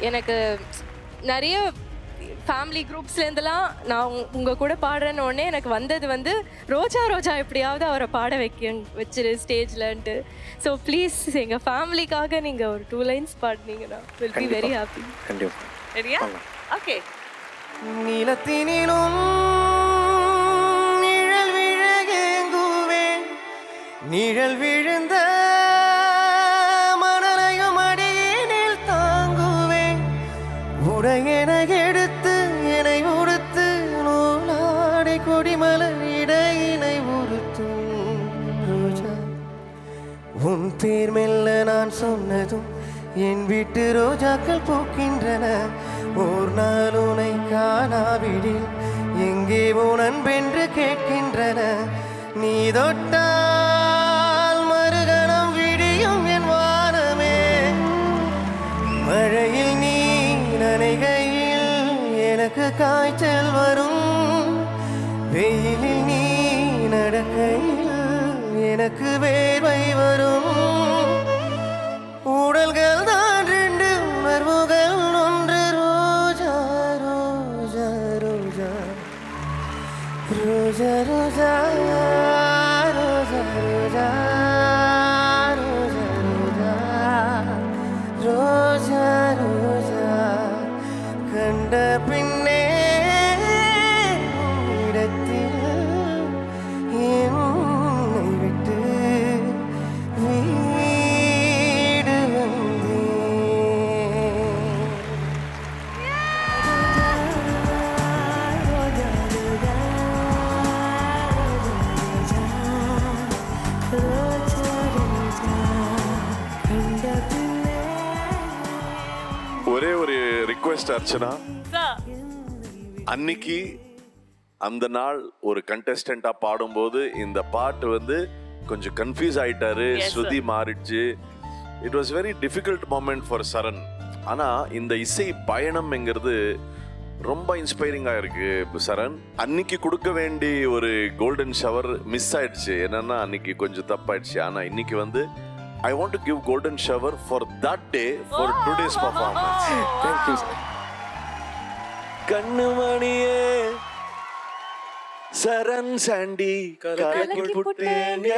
எனக்கு நிறைய ஃபேமிலி குரூப்ஸ்லேருந்துலாம் நான் உங்கள் கூட பாடுறேன்னு உடனே எனக்கு வந்தது வந்து ரோஜா ரோஜா எப்படியாவது அவரை பாட வச்சிரு ஸ்டேஜ்லன்ட்டு. ஸோ ப்ளீஸ் எங்கள் ஃபேமிலிக்காக நீங்கள் ஒரு 2 லைன்ஸ் பாடினீங்கன்னா வில் பி வெரி ஹாப்பி. கண்டிப்பாக. சரியா? ஓகே. நீலத்தினிலும் நிழல் விழகேங்குவேன், நிழல் விழுந்த மணலையும் அடியினில் தாங்குவேன். உடையென எடுத்து என்னை உடுத்து நூலாடை கொடிமலர் இடையினை உறுத்தும் ரோஜா. உன் பேர் மெல்ல நான் சொன்னதும் என் வீட்டு ரோஜாக்கள் பூக்கின்றன. ஓர் நாள் உனை காணாவிடில் எங்கே உன் அன்பென்று கேட்கின்றன. நீ தொட்டால் மறுகணம் விடியும் என் வானமே. மழையில் நீ நனைகையில் எனக்கு காய்ச்சல் வரும். வெயிலில் நீ நடக்கையில் எனக்கு வேர்வை வரும். உடல்கள் தான் 2 உணர்வுகள் ஒன்று. ரோஜா ரோஜா ரோஜா ரோஜா ரோஜா ரோஜா ரோஜா ரோஜா ரோஜா ரோஜா கண்ட பின்னே இடத்தில் என்னை விட்டு வீடு ஒரே ஒரு ரிக்வெஸ்ட் அர்ச்சனா, அன்னைக்கு அந்த நாள் ஒரு கண்டெஸ்டண்டா பாடும்போது இந்த பாட்டு வந்து கொஞ்சம் கன்ஃபியூஸ் ஆயிட்டாரு, ஸ்ருதி மாறிடுச்சு. It was very difficult moment for Charan. ஆனா இந்த இசை பயணம்ங்கிறது ரொம்ப இன்ஸ்பைரிங்கா இருக்கு சரண். அன்னைக்கு கொடுக்க வேண்டிய ஒரு கோல்டன் ஷவர் மிஸ் ஆயிடுச்சு. என்னன்னா அன்னைக்கு கொஞ்சம் தப்பாயிடுச்சு. ஆனா இன்னைக்கு வந்து I want to give golden shower for that day for today's performance. Thank you sir. கண்ணுமணியே சரண் சாண்டி கலக்கி புட்டேங்க,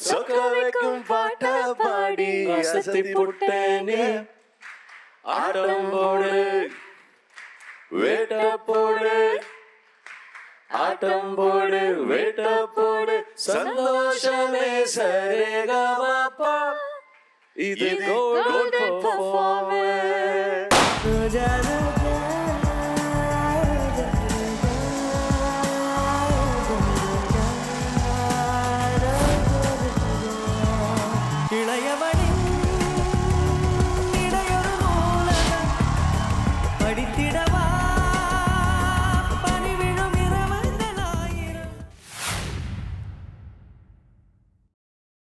சொக்க வைக்கும் பாட்டா பாடி அசத்தி புட்டேங்க. ஆட்டம் போடு வேட்ட போடு, ஆட்டம் போடு வேட்ட போடு, சந்தோஷமே சரிகமபா, இது கோல்டன் பெர்ஃபார்மன்ஸ்.